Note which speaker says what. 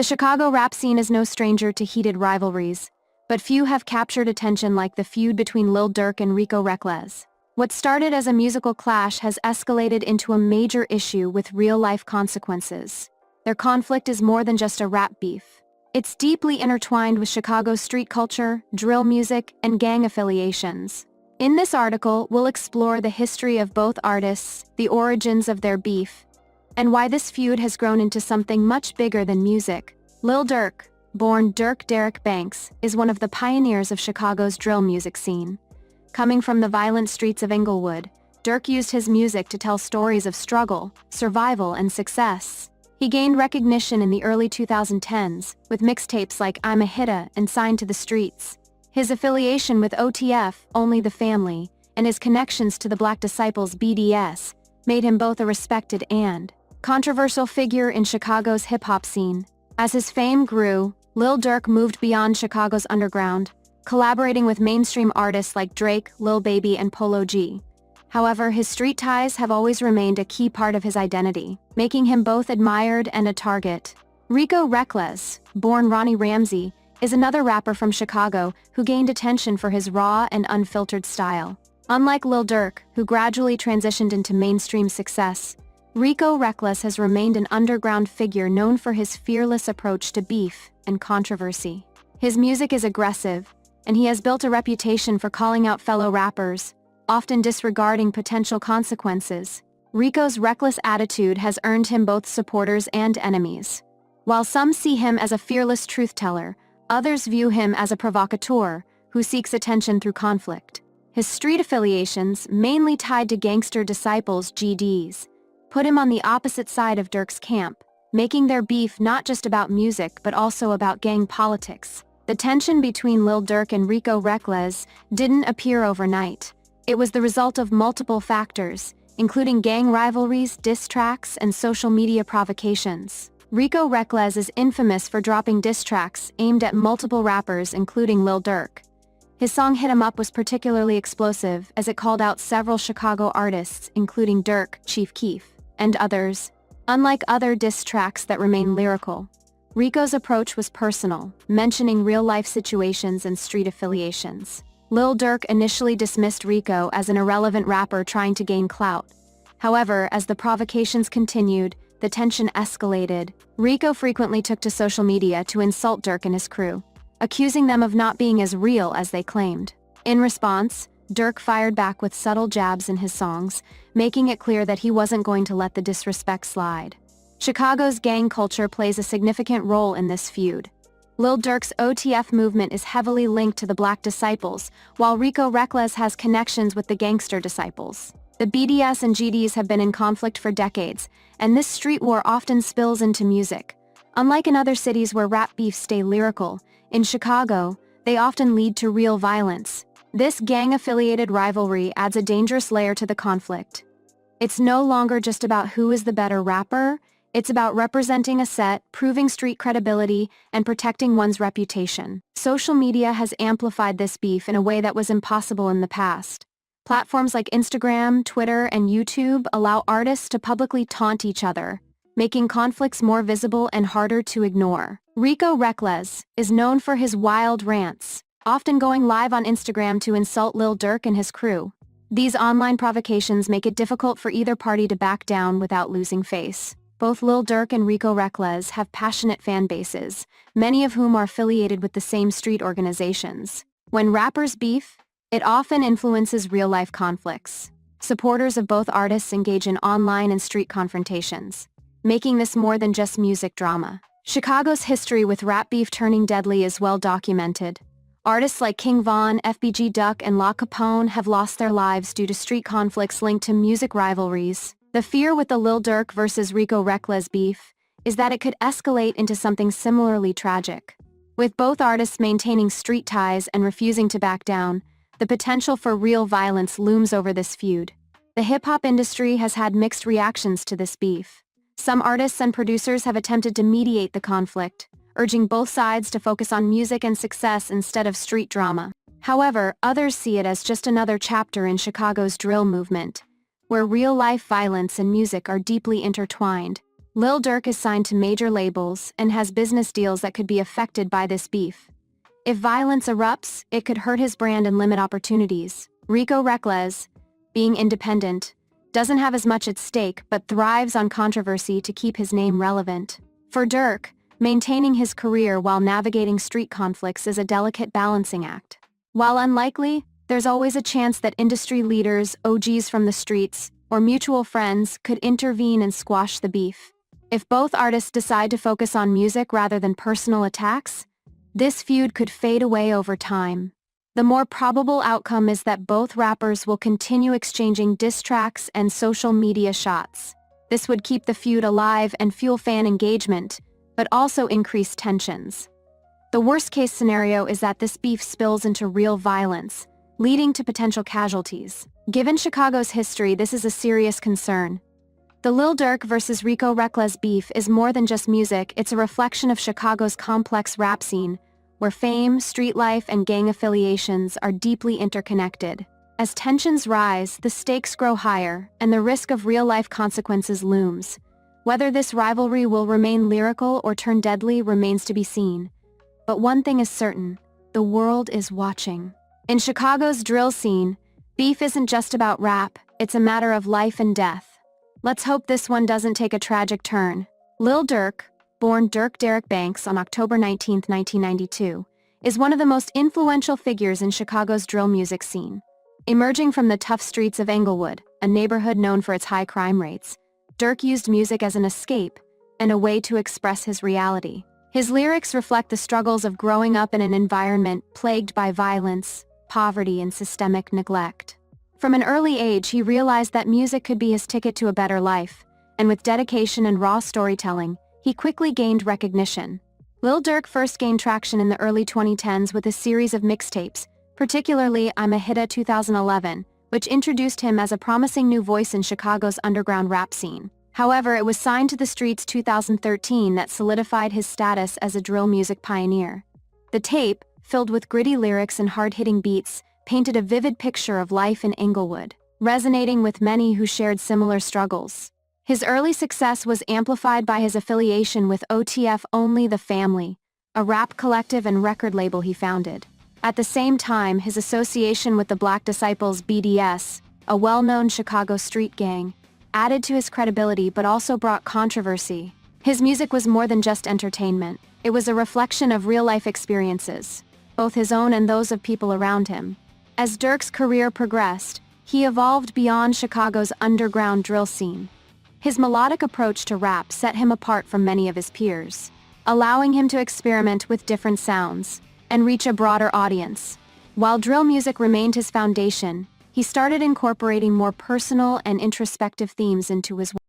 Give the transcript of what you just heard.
Speaker 1: The Chicago rap scene is no stranger to heated rivalries, but few have captured attention like the feud between Lil Durk and Rico Recklezz. What started as a musical clash has escalated into a major issue with real-life consequences. Their conflict is more than just a rap beef. It's deeply intertwined with Chicago's street culture, drill music, and gang affiliations. In this article, we'll explore the history of both artists, the origins of their beef, and why this feud has grown into something much bigger than music. Lil Durk, born Dirk Derek Banks, is one of the pioneers of Chicago's drill music scene. Coming from the violent streets of Inglewood, Durk used his music to tell stories of struggle, survival, and success. He gained recognition in the early 2010s, with mixtapes like I'm a Hitta and Signed to the Streets. His affiliation with OTF, Only the Family, and his connections to the Black Disciples BDS, made him both a respected and controversial figure in Chicago's hip-hop scene. As his fame grew, Lil Durk moved beyond Chicago's underground, collaborating with mainstream artists like Drake, Lil Baby, and Polo G. However, his street ties have always remained a key part of his identity, making him both admired and a target. Rico Recklezz, born Ronnie Ramsey, is another rapper from Chicago who gained attention for his raw and unfiltered style. Unlike Lil Durk, who gradually transitioned into mainstream success, Rico Recklezz has remained an underground figure known for his fearless approach to beef and controversy. His music is aggressive, and he has built a reputation for calling out fellow rappers, often disregarding potential consequences. Rico's reckless attitude has earned him both supporters and enemies. While some see him as a fearless truth-teller, others view him as a provocateur who seeks attention through conflict. His street affiliations, mainly tied to Gangster Disciples GDs, put him on the opposite side of Durk's camp, making their beef not just about music but also about gang politics. The tension between Lil Durk and Rico Recklezz didn't appear overnight. It was the result of multiple factors, including gang rivalries, diss tracks, and social media provocations. Rico Recklezz is infamous for dropping diss tracks aimed at multiple rappers including Lil Durk. His song Hit 'Em Up was particularly explosive as it called out several Chicago artists including Durk, Chief Keef, and others. Unlike other diss tracks that remain lyrical, Rico's approach was personal, mentioning real-life situations and street affiliations. Lil Durk initially dismissed Rico as an irrelevant rapper trying to gain clout. However, as the provocations continued, the tension escalated. Rico frequently took to social media to insult Durk and his crew, accusing them of not being as real as they claimed. In response, Durk fired back with subtle jabs in his songs, making it clear that he wasn't going to let the disrespect slide. Chicago's gang culture plays a significant role in this feud. Lil Durk's OTF movement is heavily linked to the Black Disciples, while Rico Recklezz has connections with the Gangster Disciples. The BDS and GDs have been in conflict for decades, and this street war often spills into music. Unlike in other cities where rap beefs stay lyrical, in Chicago, they often lead to real violence. This gang-affiliated rivalry adds a dangerous layer to the conflict. It's no longer just about who is the better rapper, it's about representing a set, proving street credibility, and protecting one's reputation. Social media has amplified this beef in a way that was impossible in the past. Platforms like Instagram, Twitter, and YouTube allow artists to publicly taunt each other, making conflicts more visible and harder to ignore. Rico Recklezz is known for his wild rants, often going live on Instagram to insult Lil Durk and his crew. These online provocations make it difficult for either party to back down without losing face. Both Lil Durk and Rico Recklezz have passionate fan bases, many of whom are affiliated with the same street organizations. When rappers beef, it often influences real-life conflicts. Supporters of both artists engage in online and street confrontations, making this more than just music drama. Chicago's history with rap beef turning deadly is well documented. Artists like King Von, FBG Duck, and La Capone have lost their lives due to street conflicts linked to music rivalries. The fear with the Lil Durk versus Rico Recklezz beef is that it could escalate into something similarly tragic. With both artists maintaining street ties and refusing to back down, the potential for real violence looms over this feud. The hip-hop industry has had mixed reactions to this beef. Some artists and producers have attempted to mediate the conflict, urging both sides to focus on music and success instead of street drama. However, others see it as just another chapter in Chicago's drill movement, where real-life violence and music are deeply intertwined. Lil Durk is signed to major labels and has business deals that could be affected by this beef. If violence erupts, it could hurt his brand and limit opportunities. Rico Recklezz, being independent, doesn't have as much at stake but thrives on controversy to keep his name relevant. For Durk, maintaining his career while navigating street conflicts is a delicate balancing act. While unlikely, there's always a chance that industry leaders, OGs from the streets, or mutual friends could intervene and squash the beef. If both artists decide to focus on music rather than personal attacks, this feud could fade away over time. The more probable outcome is that both rappers will continue exchanging diss tracks and social media shots. This would keep the feud alive and fuel fan engagement, but also increase tensions. The worst-case scenario is that this beef spills into real violence, leading to potential casualties. Given Chicago's history, this is a serious concern. The Lil Durk vs. Rico Recklezz beef is more than just music, it's a reflection of Chicago's complex rap scene, where fame, street life, and gang affiliations are deeply interconnected. As tensions rise, the stakes grow higher, and the risk of real-life consequences looms. Whether this rivalry will remain lyrical or turn deadly remains to be seen. But one thing is certain, the world is watching. In Chicago's drill scene, beef isn't just about rap, it's a matter of life and death. Let's hope this one doesn't take a tragic turn. Lil Durk, born Dirk Derek Banks on October 19, 1992, is one of the most influential figures in Chicago's drill music scene. Emerging from the tough streets of Englewood, a neighborhood known for its high crime rates, Durk used music as an escape and a way to express his reality. His lyrics reflect the struggles of growing up in an environment plagued by violence, poverty, and systemic neglect. From an early age, he realized that music could be his ticket to a better life, and with dedication and raw storytelling, he quickly gained recognition. Lil Durk first gained traction in the early 2010s with a series of mixtapes, particularly I'm a Hitta 2011, which introduced him as a promising new voice in Chicago's underground rap scene. However, it was Signed to the Streets 2013 that solidified his status as a drill music pioneer. The tape, filled with gritty lyrics and hard-hitting beats, painted a vivid picture of life in Englewood, resonating with many who shared similar struggles. His early success was amplified by his affiliation with OTF Only the Family, a rap collective and record label he founded. At the same time, his association with the Black Disciples BDS, a well-known Chicago street gang, added to his credibility but also brought controversy. His music was more than just entertainment. It was a reflection of real-life experiences, both his own and those of people around him. As Durk's career progressed, he evolved beyond Chicago's underground drill scene. His melodic approach to rap set him apart from many of his peers, allowing him to experiment with different sounds and reach a broader audience. While drill music remained his foundation, he started incorporating more personal and introspective themes into his work.